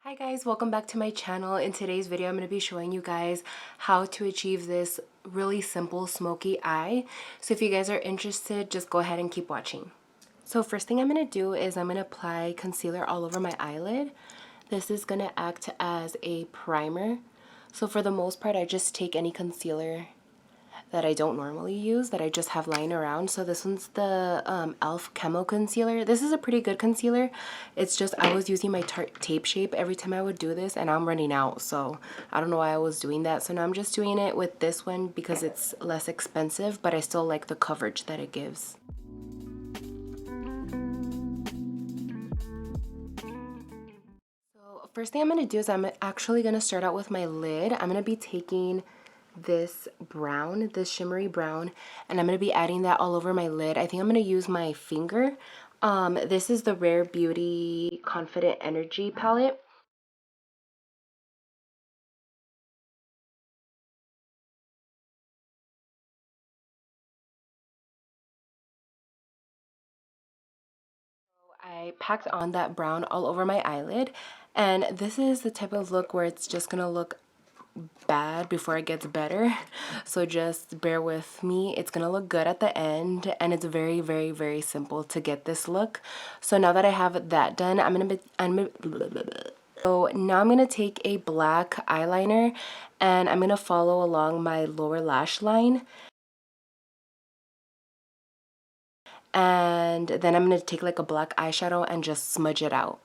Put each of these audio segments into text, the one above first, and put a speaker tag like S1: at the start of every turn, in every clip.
S1: Hi guys, welcome back to my channel. In today's video, I'm going to be showing you guys how to achieve this really simple smoky eye. So if you guys are interested, just go ahead and keep watching. So first thing I'm going to do is I'm going to apply concealer all over my eyelid. This is going to act as a primer. So for the most part, I just take any concealer that I don't normally use, that I just have lying around. So this one's the e.l.f. Camo Concealer. This is a pretty good concealer. It's just I was using my Tarte Tape Shape every time I would do this, and I'm running out. So I don't know why I was doing that. So now I'm just doing it with this one because it's less expensive, but I still like the coverage that it gives. So first thing I'm going to do is I'm actually going to start out with my lid. I'm going to be taking this brown, this shimmery brown, and I'm going to be adding that all over my lid. I think I'm going to use my finger. This is the Rare Beauty Confident Energy palette. I packed on that brown all over my eyelid, and this is the type of look where it's just going to look bad before it gets better, so just bear with me. It's gonna look good at the end, and it's very simple to get this look. So now that I have that done, so now I'm gonna take a black eyeliner and I'm gonna follow along my lower lash line, and then I'm gonna take like a black eyeshadow and just smudge it out.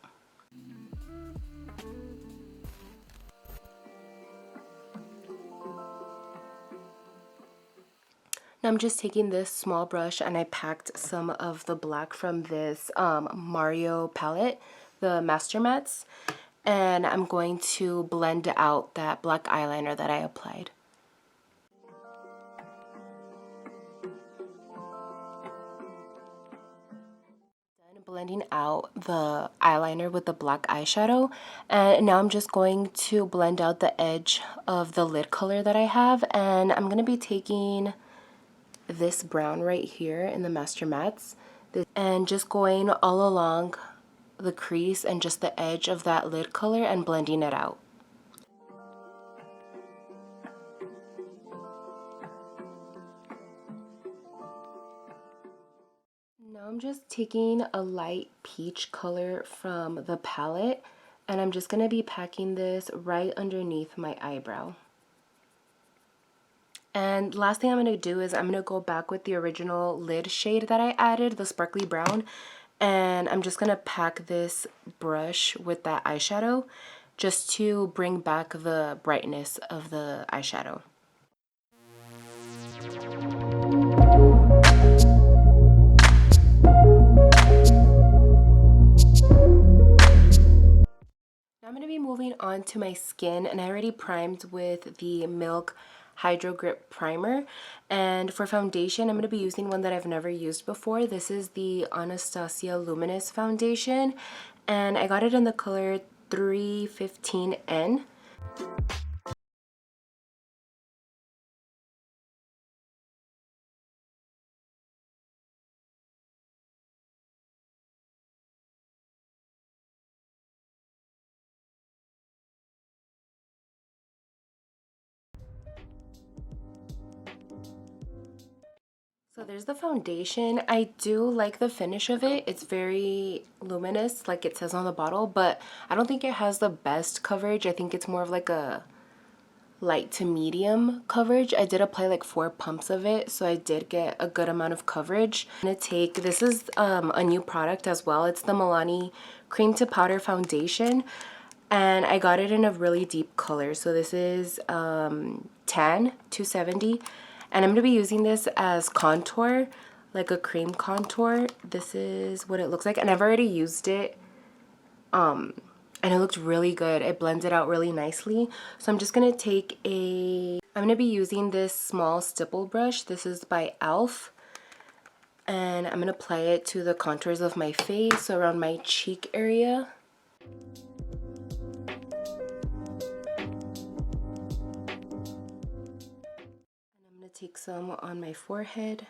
S1: Now I'm just taking this small brush and I packed some of the black from this Mario palette, the Master Mattes, and I'm going to blend out that black eyeliner that I applied. Done blending out the eyeliner with the black eyeshadow, and now I'm just going to blend out the edge of the lid color that I have, and I'm going to be taking this brown right here in the Master Mattes and just going all along the crease and just the edge of that lid color and blending it out. Now I'm just taking a light peach color from the palette, and I'm just going to be packing this right underneath my eyebrow. And last thing I'm going to do is I'm going to go back with the original lid shade that I added, the sparkly brown, and I'm just going to pack this brush with that eyeshadow just to bring back the brightness of the eyeshadow. Now I'm going to be moving on to my skin, and I already primed with the Milk Hydro Grip Primer. And for foundation, I'm going to be using one that I've never used before. This is the Anastasia Luminous Foundation, and I got it in the color 315N. So there's the foundation. I do like the finish of it. It's very luminous, like it says on the bottle, but I don't think it has the best coverage. I think it's more of like a light to medium coverage. I did apply like 4 pumps of it, so I did get a good amount of coverage. I'm gonna take, this is a new product as well. It's the Milani Cream to Powder Foundation, and I got it in a really deep color. So this is Tan 270, and I'm gonna be using this as contour, like a cream contour. This is what it looks like, and I've already used it and it looks really good. It blends it out really nicely. So I'm just gonna take I'm gonna be using this small stipple brush. This is by e.l.f. and I'm gonna apply it to the contours of my face, so around my cheek area. And I'm gonna take some on my forehead.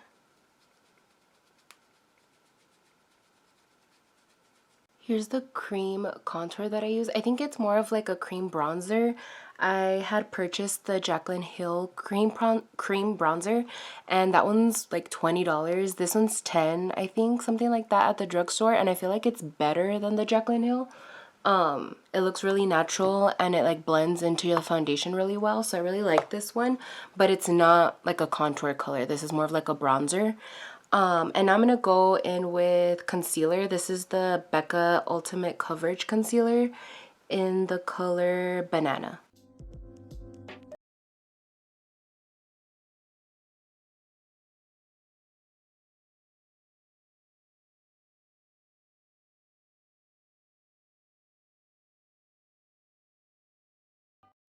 S1: Here's the cream contour that I use. I think it's more of like a cream bronzer. I had purchased the Jaclyn Hill cream bronzer, and that one's like $20. This one's 10, I think, something like that at the drugstore, and I feel like it's better than the Jaclyn Hill. It looks really natural and it like blends into your foundation really well, so I really like this one, but it's not like a contour color. This is more of like a bronzer. And I'm gonna go in with concealer. This is the Becca Ultimate Coverage Concealer in the color Banana.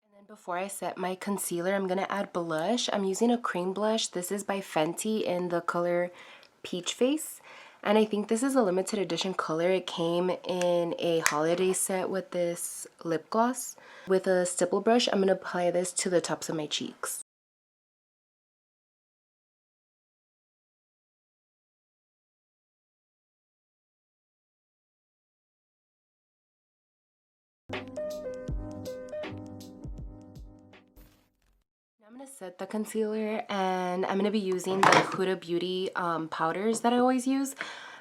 S1: And then before I set my concealer, I'm gonna add blush. I'm using a cream blush. This is by Fenty in the color Peach Face. And I think this is a limited edition color. It came in a holiday set with this lip gloss. With a stipple brush, I'm gonna apply this to the tops of my cheeks. I'm going to set the concealer, and I'm going to be using the Huda Beauty powders that I always use.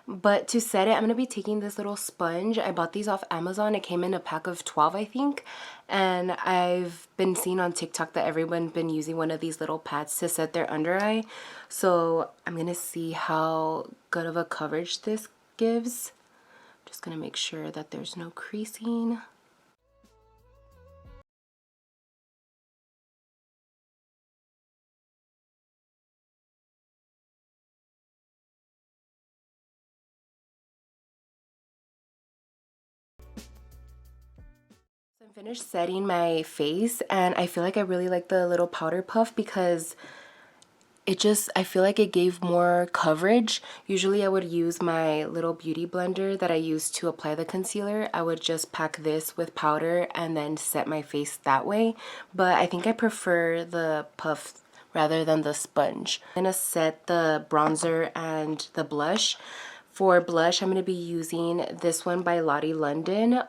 S1: But to set it, I'm going to be taking this little sponge. I bought these off Amazon. It came in a pack of 12, I think. And I've been seeing on TikTok that everyone's been using one of these little pads to set their under eye. So I'm going to see how good of a coverage this gives. Just going to make sure that there's no creasing. I'm finished setting my face, and I feel like I really like the little powder puff because I feel like it gave more coverage. Usually I would use my little beauty blender that I use to apply the concealer. I would just pack this with powder and then set my face that way. But I think I prefer the puff rather than the sponge. I'm gonna set the bronzer and the blush. For blush, I'm going to be using this one by Lottie London.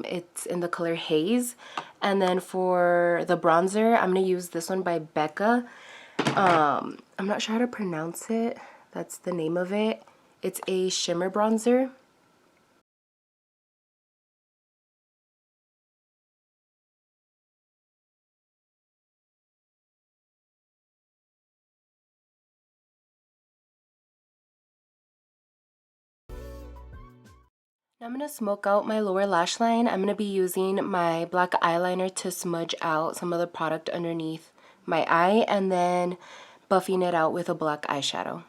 S1: It's in the color Haze. And then for the bronzer, I'm going to use this one by Becca. I'm not sure how to pronounce it. That's the name of it. It's a shimmer bronzer. Now I'm going to smoke out my lower lash line. I'm going to be using my black eyeliner to smudge out some of the product underneath my eye, and then buffing it out with a black eyeshadow.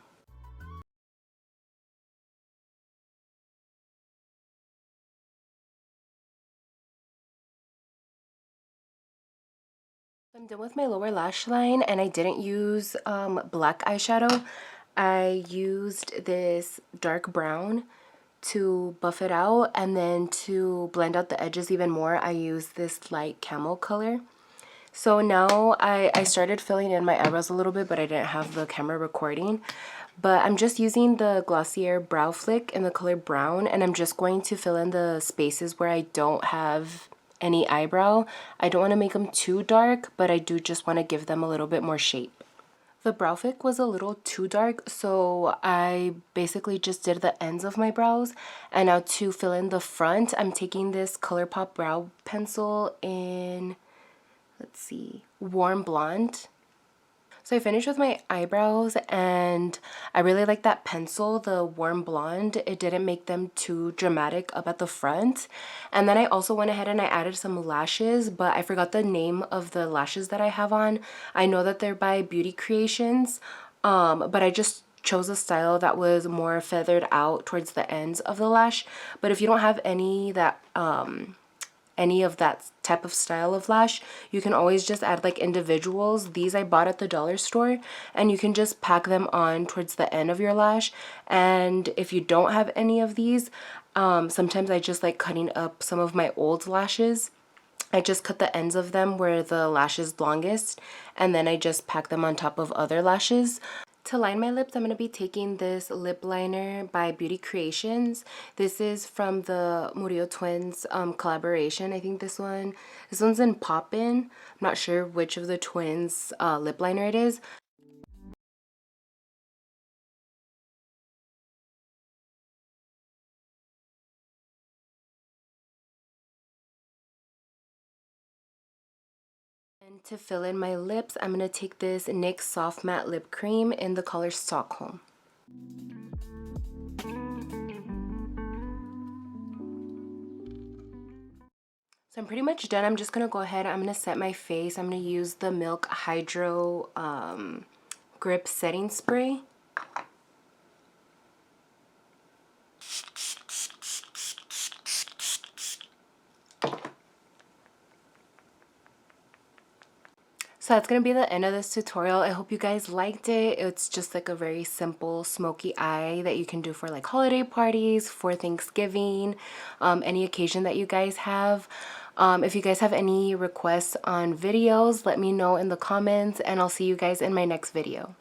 S1: I'm done with my lower lash line, and I didn't use black eyeshadow. I used this dark brown to buff it out, and then to blend out the edges even more, I used this light camel color. So now I started filling in my eyebrows a little bit, but I didn't have the camera recording. But I'm just using the Glossier Brow Flick in the color brown, and I'm just going to fill in the spaces where I don't have any eyebrow. I don't want to make them too dark, but I do just want to give them a little bit more shape. The brow flick was a little too dark, so I basically just did the ends of my brows. And now to fill in the front, I'm taking this ColourPop brow pencil in, let's see, Warm Blonde. So I finished with my eyebrows, and I really like that pencil, the Warm Blonde. It didn't make them too dramatic up at the front. And then I also went ahead and I added some lashes, but I forgot the name of the lashes that I have on. I know that they're by Beauty Creations, but I just chose a style that was more feathered out towards the ends of the lash. But if you don't have any of that type of style of lash, you can always just add like individuals. These I bought at the dollar store, and you can just pack them on towards the end of your lash. And if you don't have any of these, sometimes I just like cutting up some of my old lashes. I just cut the ends of them where the lash is longest, and then I just pack them on top of other lashes. To line my lips, I'm going to be taking this lip liner by Beauty Creations. This is from the Murillo Twins collaboration. I think this one's in Poppin'. I'm not sure which of the twins lip liner it is. And to fill in my lips, I'm going to take this NYX Soft Matte Lip Cream in the color Stockholm. So I'm pretty much done. I'm just going to go ahead. I'm going to set my face. I'm going to use the Milk Hydro Grip Setting Spray. So that's going to be the end of this tutorial. I hope you guys liked it. It's just like a very simple smoky eye that you can do for like holiday parties, for Thanksgiving, any occasion that you guys have. If you guys have any requests on videos, let me know in the comments, and I'll see you guys in my next video.